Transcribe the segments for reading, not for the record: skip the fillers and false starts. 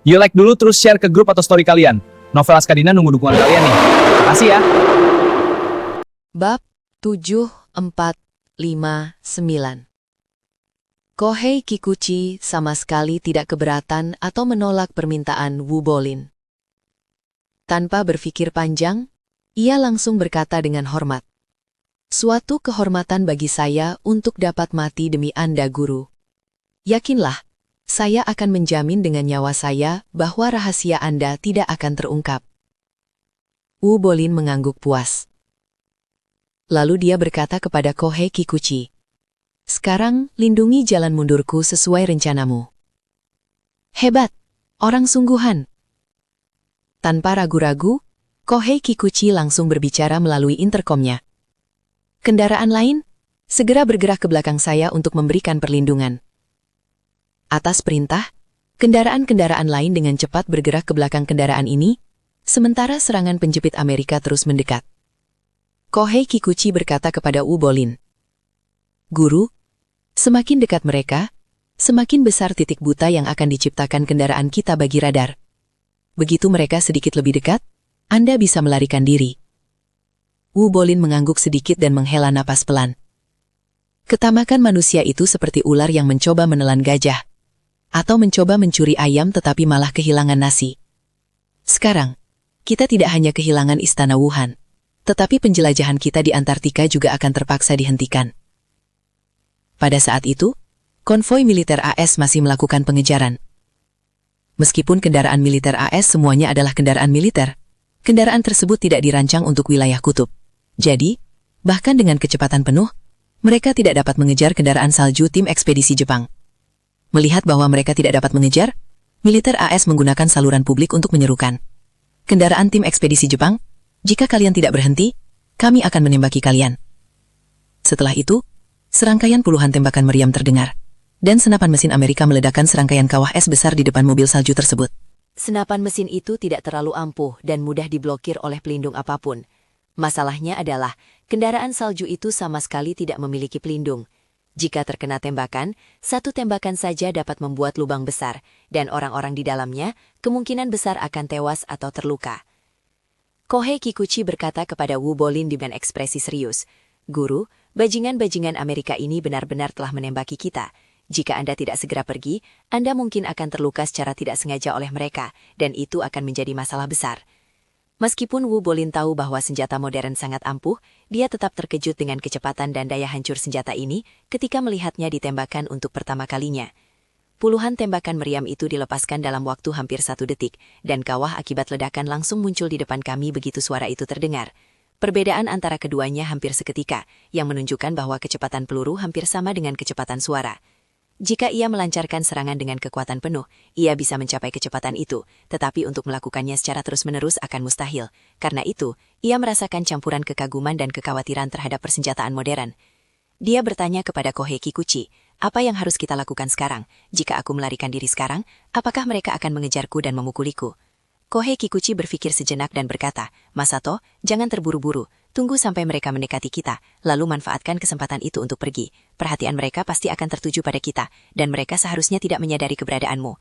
Yuk like dulu terus share ke grup atau story kalian. Novel Askadina nunggu dukungan kalian nih. Makasih ya. Bab 7459. Kohei Kikuchi sama sekali tidak keberatan atau menolak permintaan Wu Bolin. Tanpa berpikir panjang, ia langsung berkata dengan hormat. Suatu kehormatan bagi saya untuk dapat mati demi Anda, Guru. Yakinlah, saya akan menjamin dengan nyawa saya bahwa rahasia Anda tidak akan terungkap. Wu Bolin mengangguk puas. Lalu dia berkata kepada Kohei Kikuchi, "Sekarang lindungi jalan mundurku sesuai rencanamu." Hebat, orang sungguhan. Tanpa ragu-ragu, Kohei Kikuchi langsung berbicara melalui interkomnya. Kendaraan lain, segera bergerak ke belakang saya untuk memberikan perlindungan. Atas perintah, kendaraan-kendaraan lain dengan cepat bergerak ke belakang kendaraan ini, sementara serangan penjepit Amerika terus mendekat. Kohei Kikuchi berkata kepada Wu Bolin, "Guru, semakin dekat mereka, semakin besar titik buta yang akan diciptakan kendaraan kita bagi radar. Begitu mereka sedikit lebih dekat, Anda bisa melarikan diri." Wu Bolin mengangguk sedikit dan menghela napas pelan. Ketamakan manusia itu seperti ular yang mencoba menelan gajah, atau mencoba mencuri ayam tetapi malah kehilangan nasi. Sekarang, kita tidak hanya kehilangan istana Wuhan, tetapi penjelajahan kita di Antartika juga akan terpaksa dihentikan. Pada saat itu, konvoi militer AS masih melakukan pengejaran. Meskipun kendaraan militer AS semuanya adalah kendaraan militer, kendaraan tersebut tidak dirancang untuk wilayah kutub. Jadi, bahkan dengan kecepatan penuh, mereka tidak dapat mengejar kendaraan salju tim ekspedisi Jepang. Melihat bahwa mereka tidak dapat mengejar, militer AS menggunakan saluran publik untuk menyerukan, "Kendaraan tim ekspedisi Jepang, jika kalian tidak berhenti, kami akan menembaki kalian." Setelah itu, serangkaian puluhan tembakan meriam terdengar, dan senapan mesin Amerika meledakkan serangkaian kawah es besar di depan mobil salju tersebut. Senapan mesin itu tidak terlalu ampuh dan mudah diblokir oleh pelindung apapun. Masalahnya adalah, kendaraan salju itu sama sekali tidak memiliki pelindung. Jika terkena tembakan, satu tembakan saja dapat membuat lubang besar, dan orang-orang di dalamnya kemungkinan besar akan tewas atau terluka. Kohei Kikuchi berkata kepada Wu Bolin dengan ekspresi serius, "Guru, bajingan-bajingan Amerika ini benar-benar telah menembaki kita. Jika Anda tidak segera pergi, Anda mungkin akan terluka secara tidak sengaja oleh mereka, dan itu akan menjadi masalah besar." Meskipun Wu Bolin tahu bahwa senjata modern sangat ampuh, dia tetap terkejut dengan kecepatan dan daya hancur senjata ini ketika melihatnya ditembakkan untuk pertama kalinya. Puluhan tembakan meriam itu dilepaskan dalam waktu hampir 1 detik, dan kawah akibat ledakan langsung muncul di depan kami begitu suara itu terdengar. Perbedaan antara keduanya hampir seketika, yang menunjukkan bahwa kecepatan peluru hampir sama dengan kecepatan suara. Jika ia melancarkan serangan dengan kekuatan penuh, ia bisa mencapai kecepatan itu, tetapi untuk melakukannya secara terus-menerus akan mustahil. Karena itu, ia merasakan campuran kekaguman dan kekhawatiran terhadap persenjataan modern. Dia bertanya kepada Kohei Kikuchi, "Apa yang harus kita lakukan sekarang? Jika aku melarikan diri sekarang, apakah mereka akan mengejarku dan memukuliku?" Kohei Kikuchi berpikir sejenak dan berkata, "Masato, jangan terburu-buru. Tunggu sampai mereka mendekati kita, lalu manfaatkan kesempatan itu untuk pergi. Perhatian mereka pasti akan tertuju pada kita, dan mereka seharusnya tidak menyadari keberadaanmu."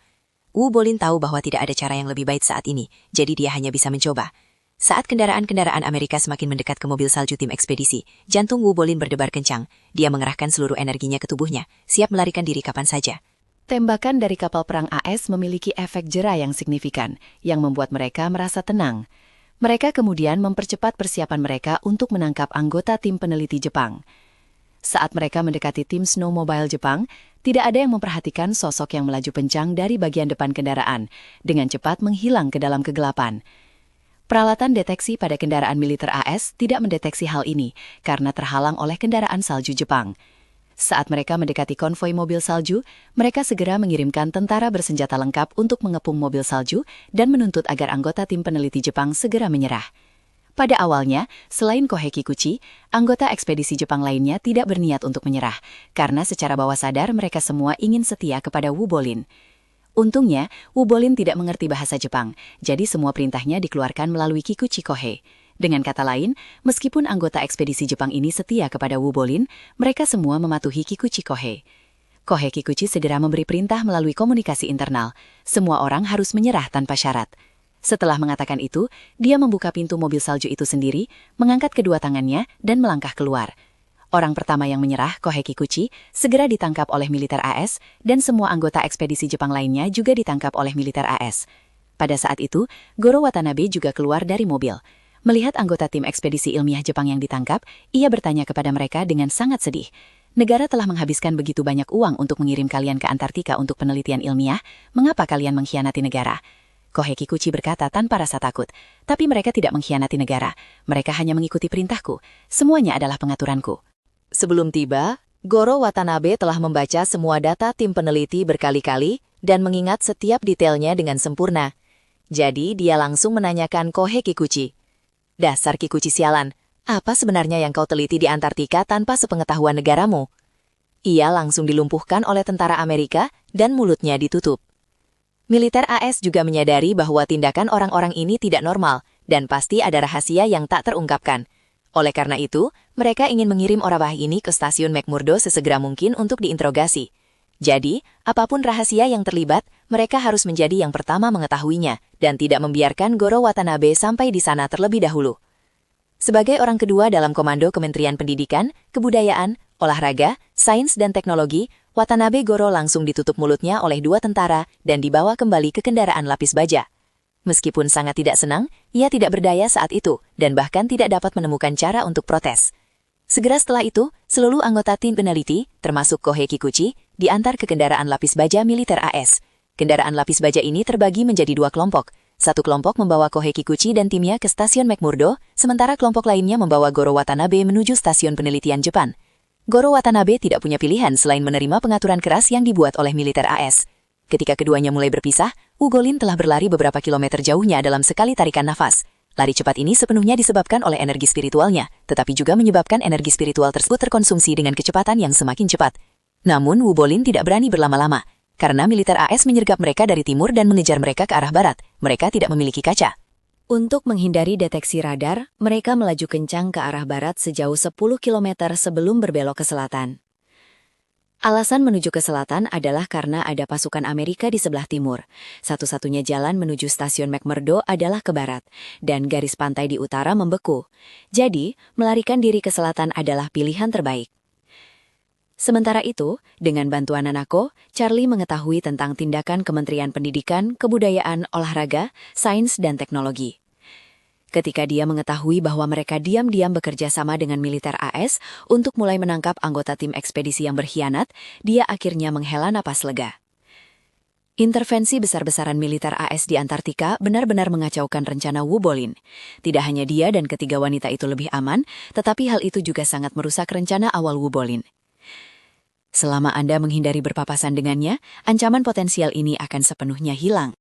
Wu Bolin tahu bahwa tidak ada cara yang lebih baik saat ini, jadi dia hanya bisa mencoba. Saat kendaraan-kendaraan Amerika semakin mendekat ke mobil salju tim ekspedisi, jantung Wu Bolin berdebar kencang. Dia mengerahkan seluruh energinya ke tubuhnya, siap melarikan diri kapan saja. Tembakan dari kapal perang AS memiliki efek jera yang signifikan, yang membuat mereka merasa tenang. Mereka kemudian mempercepat persiapan mereka untuk menangkap anggota tim peneliti Jepang. Saat mereka mendekati tim snowmobile Jepang, tidak ada yang memperhatikan sosok yang melaju kencang dari bagian depan kendaraan, dengan cepat menghilang ke dalam kegelapan. Peralatan deteksi pada kendaraan militer AS tidak mendeteksi hal ini, karena terhalang oleh kendaraan salju Jepang. Saat mereka mendekati konvoi mobil salju, mereka segera mengirimkan tentara bersenjata lengkap untuk mengepung mobil salju dan menuntut agar anggota tim peneliti Jepang segera menyerah. Pada awalnya, selain Kohei Kikuchi, anggota ekspedisi Jepang lainnya tidak berniat untuk menyerah, karena secara bawah sadar mereka semua ingin setia kepada Wu Bolin. Untungnya, Wu Bolin tidak mengerti bahasa Jepang, jadi semua perintahnya dikeluarkan melalui Kikuchi Kohei. Dengan kata lain, meskipun anggota ekspedisi Jepang ini setia kepada Wu Bolin, mereka semua mematuhi Kikuchi Kohei. Kohei Kikuchi segera memberi perintah melalui komunikasi internal. Semua orang harus menyerah tanpa syarat. Setelah mengatakan itu, dia membuka pintu mobil salju itu sendiri, mengangkat kedua tangannya, dan melangkah keluar. Orang pertama yang menyerah, Kohei Kikuchi, segera ditangkap oleh militer AS, dan semua anggota ekspedisi Jepang lainnya juga ditangkap oleh militer AS. Pada saat itu, Goro Watanabe juga keluar dari mobil. Melihat anggota tim ekspedisi ilmiah Jepang yang ditangkap, ia bertanya kepada mereka dengan sangat sedih. Negara telah menghabiskan begitu banyak uang untuk mengirim kalian ke Antartika untuk penelitian ilmiah, mengapa kalian mengkhianati negara? Kohei Kikuchi berkata tanpa rasa takut, tapi mereka tidak mengkhianati negara. Mereka hanya mengikuti perintahku. Semuanya adalah pengaturanku. Sebelum tiba, Goro Watanabe telah membaca semua data tim peneliti berkali-kali dan mengingat setiap detailnya dengan sempurna. Jadi dia langsung menanyakan Kohei Kikuchi. Dasar Kikuchi sialan, apa sebenarnya yang kau teliti di Antartika tanpa sepengetahuan negaramu? Ia langsung dilumpuhkan oleh tentara Amerika dan mulutnya ditutup. Militer AS juga menyadari bahwa tindakan orang-orang ini tidak normal dan pasti ada rahasia yang tak terungkapkan. Oleh karena itu, mereka ingin mengirim orang ini ke stasiun McMurdo sesegera mungkin untuk diinterogasi. Jadi, apapun rahasia yang terlibat, mereka harus menjadi yang pertama mengetahuinya dan tidak membiarkan Goro Watanabe sampai di sana terlebih dahulu. Sebagai orang kedua dalam komando Kementerian Pendidikan, Kebudayaan, Olahraga, Sains dan Teknologi, Watanabe Goro langsung ditutup mulutnya oleh dua tentara dan dibawa kembali ke kendaraan lapis baja. Meskipun sangat tidak senang, ia tidak berdaya saat itu dan bahkan tidak dapat menemukan cara untuk protes. Segera setelah itu, seluruh anggota tim peneliti, termasuk Kohei Kikuchi, diantar ke kendaraan lapis baja militer AS. Kendaraan lapis baja ini terbagi menjadi dua kelompok. Satu kelompok membawa Kohei Kikuchi dan timnya ke stasiun McMurdo, sementara kelompok lainnya membawa Goro Watanabe menuju stasiun penelitian Jepang. Goro Watanabe tidak punya pilihan selain menerima pengaturan keras yang dibuat oleh militer AS. Ketika keduanya mulai berpisah, Ugolin telah berlari beberapa kilometer jauhnya dalam sekali tarikan nafas. Lari cepat ini sepenuhnya disebabkan oleh energi spiritualnya, tetapi juga menyebabkan energi spiritual tersebut terkonsumsi dengan kecepatan yang semakin cepat. Namun, Ugolin tidak berani berlama-lama. Karena militer AS menyergap mereka dari timur dan mengejar mereka ke arah barat, mereka tidak memiliki kaca. Untuk menghindari deteksi radar, mereka melaju kencang ke arah barat sejauh 10 km sebelum berbelok ke selatan. Alasan menuju ke selatan adalah karena ada pasukan Amerika di sebelah timur. Satu-satunya jalan menuju stasiun McMurdo adalah ke barat, dan garis pantai di utara membeku. Jadi, melarikan diri ke selatan adalah pilihan terbaik. Sementara itu, dengan bantuan Nanako, Charlie mengetahui tentang tindakan Kementerian Pendidikan, Kebudayaan, Olahraga, Sains, dan Teknologi. Ketika dia mengetahui bahwa mereka diam-diam bekerja sama dengan militer AS untuk mulai menangkap anggota tim ekspedisi yang berkhianat, dia akhirnya menghela napas lega. Intervensi besar-besaran militer AS di Antartika benar-benar mengacaukan rencana Wu Bolin. Tidak hanya dia dan ketiga wanita itu lebih aman, tetapi hal itu juga sangat merusak rencana awal Wu Bolin. Selama Anda menghindari berpapasan dengannya, ancaman potensial ini akan sepenuhnya hilang.